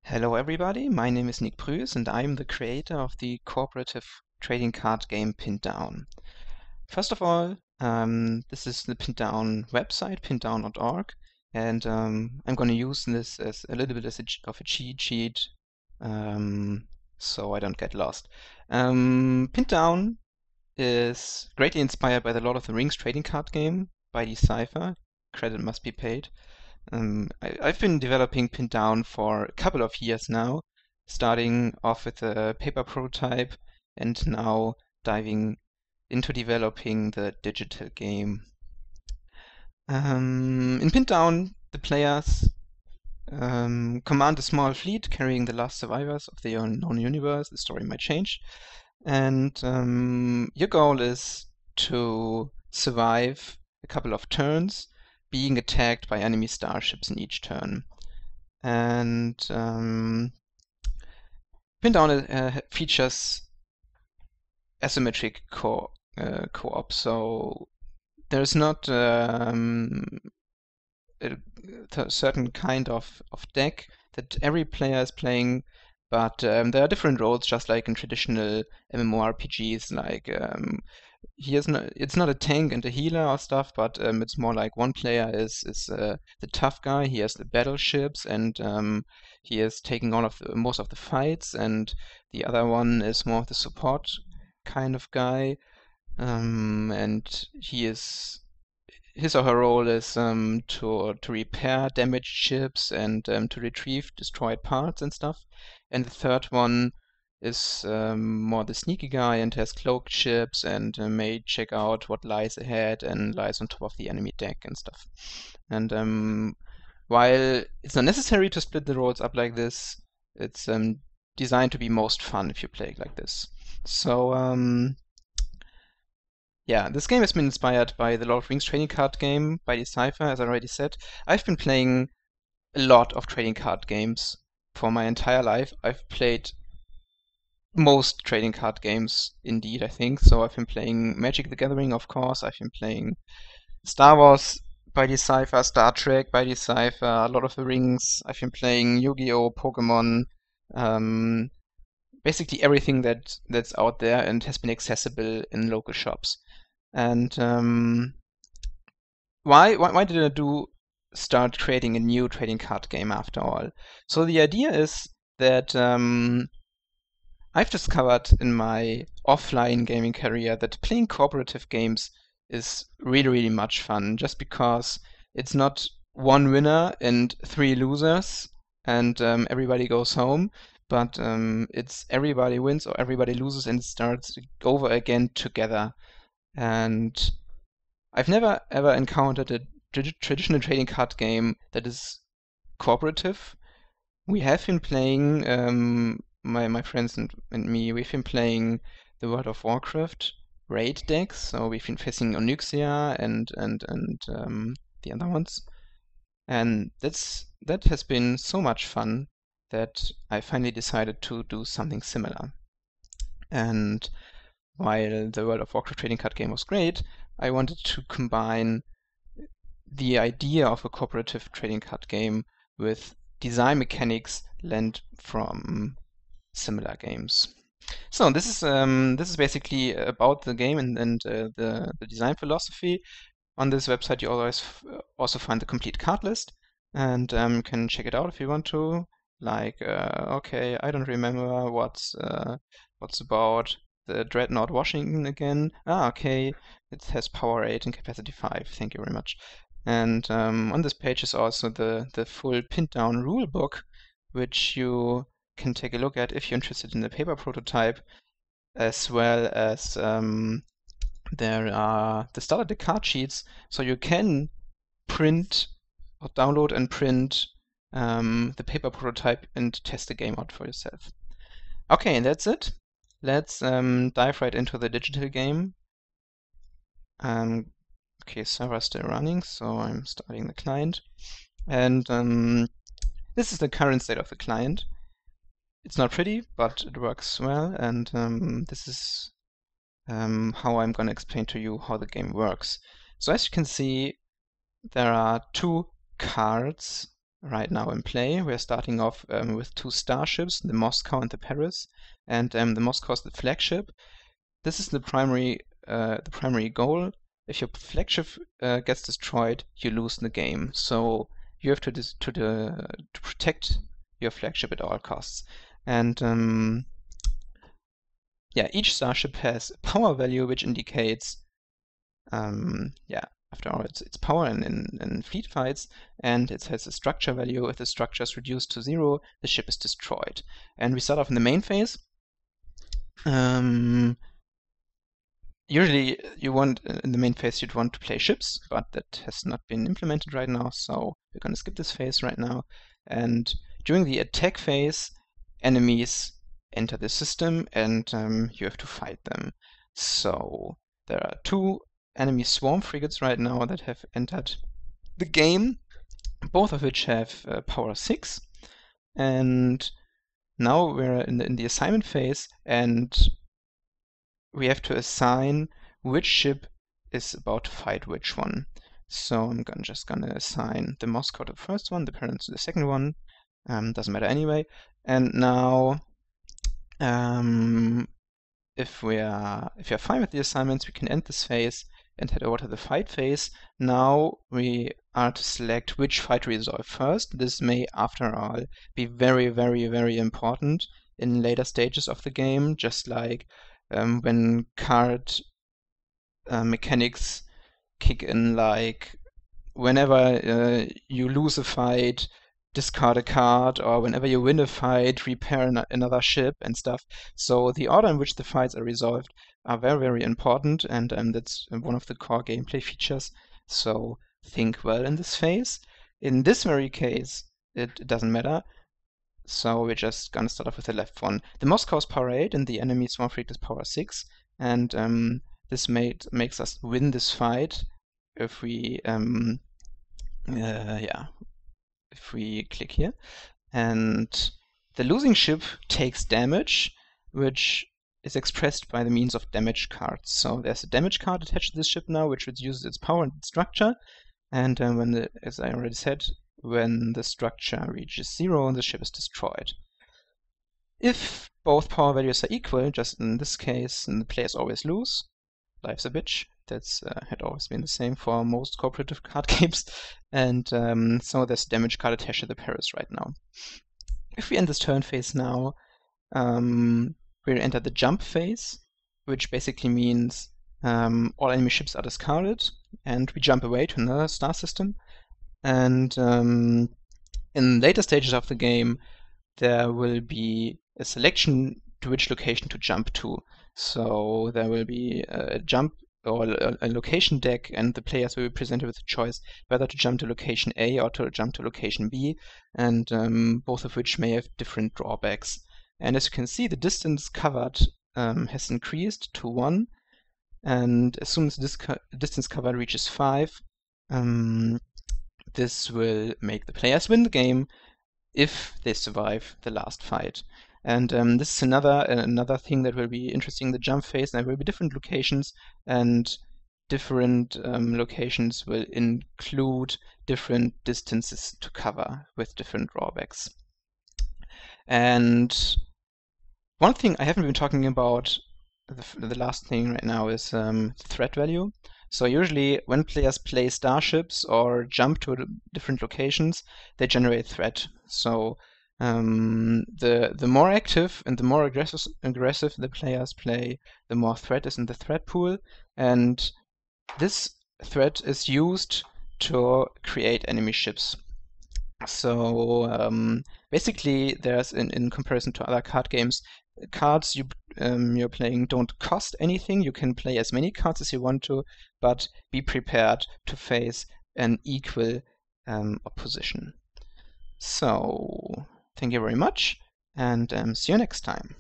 Hello everybody, my name is Nick Prüß and I'm the creator of the cooperative trading card game Pinned Down. First of all, this is the Pinned Down website, pinneddown.org, and I'm going to use this as a little bit of a cheat sheet so I don't get lost. Pinned Down is greatly inspired by the Lord of the Rings trading card game by the sci-fi. Credit must be paid. I've been developing Pinned Down for a couple of years now, starting off with a paper prototype and now diving into developing the digital game. In Pinned Down, the players command a small fleet carrying the last survivors of the unknown universe. The story might change. And your goal is to survive a couple of turns, being attacked by enemy starships in each turn. And Pinned Down features asymmetric co-op, so there's not a certain kind of deck that every player is playing, but there are different roles, just like in traditional MMORPGs. Like it's not a tank and a healer or stuff, but it's more like one player is the tough guy. He has the battleships and he is taking all of most of the fights, and the other one is more of the support kind of guy, and his or her role is to repair damaged ships and to retrieve destroyed parts and stuff. And the third one is more the sneaky guy and has cloaked ships and may check out what lies ahead and lies on top of the enemy deck and stuff. And while it's not necessary to split the roles up like this, it's designed to be most fun if you play it like this. So yeah, this game has been inspired by the Lord of the Rings trading card game by the sci-fi, as I already said. I've been playing a lot of trading card games for my entire life. I've played most trading card games, indeed, I think. So I've been playing Magic the Gathering, of course. I've been playing Star Wars by the sci-fi, Star Trek by the sci-fi, Lord of the Rings. I've been playing Yu-Gi-Oh, Pokemon, basically everything that's out there and has been accessible in local shops. And why did I start creating a new trading card game after all? So the idea is that I've discovered in my offline gaming career that playing cooperative games is really, really much fun, just because it's not one winner and three losers and everybody goes home, but it's everybody wins or everybody loses and it starts over again together. And I've never ever encountered a traditional trading card game that is cooperative. We have been playing, my friends and me, we've been playing the World of Warcraft raid decks. So we've been facing Onyxia and the other ones, and that has been so much fun that I finally decided to do something similar. And while the World of Warcraft trading card game was great, I wanted to combine the idea of a cooperative trading card game with design mechanics learned from similar games. So this is basically about the game and the design philosophy. On this website, you always also find the complete card list, and can check it out if you want to. Like, okay, I don't remember what's about the Dreadnought Washington again. Ah, okay, it has power 8 and capacity 5. Thank you very much. And on this page is also the full pinned down rule book, which you can take a look at if you're interested in the paper prototype, as well as there are the starter deck card sheets, so you can print or download and print the paper prototype and test the game out for yourself. Okay, and that's it. Let's dive right into the digital game. Okay, server still running, so I'm starting the client. And this is the current state of the client. It's not pretty, but it works well, and this is how I'm going to explain to you how the game works. So as you can see, there are two cards right now in play. We're starting off with two starships, the Moscow and the Paris, and the Moscow is the flagship. This is the primary goal. If your flagship gets destroyed, you lose the game. So you have to protect your flagship at all costs. And yeah, each starship has a power value which indicates after all, it's power in fleet fights, and it has a structure value. If the structure is reduced to 0, the ship is destroyed. And we start off in the main phase. Usually, in the main phase, you'd want to play ships, but that has not been implemented right now, so we're going to skip this phase right now. And during the attack phase, enemies enter the system, and you have to fight them. So there are 2 enemy swarm frigates right now that have entered the game, both of which have power 6. And now we're in the assignment phase, and we have to assign which ship is about to fight which one. So I'm just gonna assign the Moscow to the first one, the Paris to the second one. Doesn't matter anyway. And now, if you're fine with the assignments, we can end this phase and head over to the fight phase. Now we are to select which fight to resolve first. This may, after all, be very, very, very important in later stages of the game, just like when card mechanics kick in, like whenever you lose a fight, discard a card, or whenever you win a fight, repair another ship and stuff. So the order in which the fights are resolved are very, very important, and that's one of the core gameplay features. So think well in this phase. In this very case, it doesn't matter. So we're just gonna start off with the left one. The Moscow is power 8 and the enemy swarm fleet is power 6. And this makes us win this fight if we if we click here. And the losing ship takes damage, which is expressed by the means of damage cards. So there's a damage card attached to this ship now, which reduces its power and its structure. And as I already said, when the structure reaches 0, the ship is destroyed. If both power values are equal, just in this case, the players always lose. Life's a bitch. That's had always been the same for most cooperative card games. And so there's damage card attached to the Paris right now. If we end this turn phase now, we'll enter the jump phase, which basically means all enemy ships are discarded, and we jump away to another star system. And in later stages of the game, there will be a selection to which location to jump to. So there will be a jump or a location deck, and the players will be presented with a choice whether to jump to location A or to jump to location B, and both of which may have different drawbacks. And as you can see, the distance covered has increased to 1, and as soon as this distance covered reaches 5, this will make the players win the game if they survive the last fight. And this is another thing that will be interesting in the jump phase. There will be different locations, and different locations will include different distances to cover with different drawbacks. And one thing I haven't been talking about, the last thing right now, is threat value. So usually when players play starships or jump to different locations, they generate threat. So the more active and the more aggressive the players play, the more threat is in the threat pool. And this threat is used to create enemy ships. So basically, there's in comparison to other card games, cards you're playing don't cost anything. You can play as many cards as you want to, but be prepared to face an equal opposition. So thank you very much, and see you next time.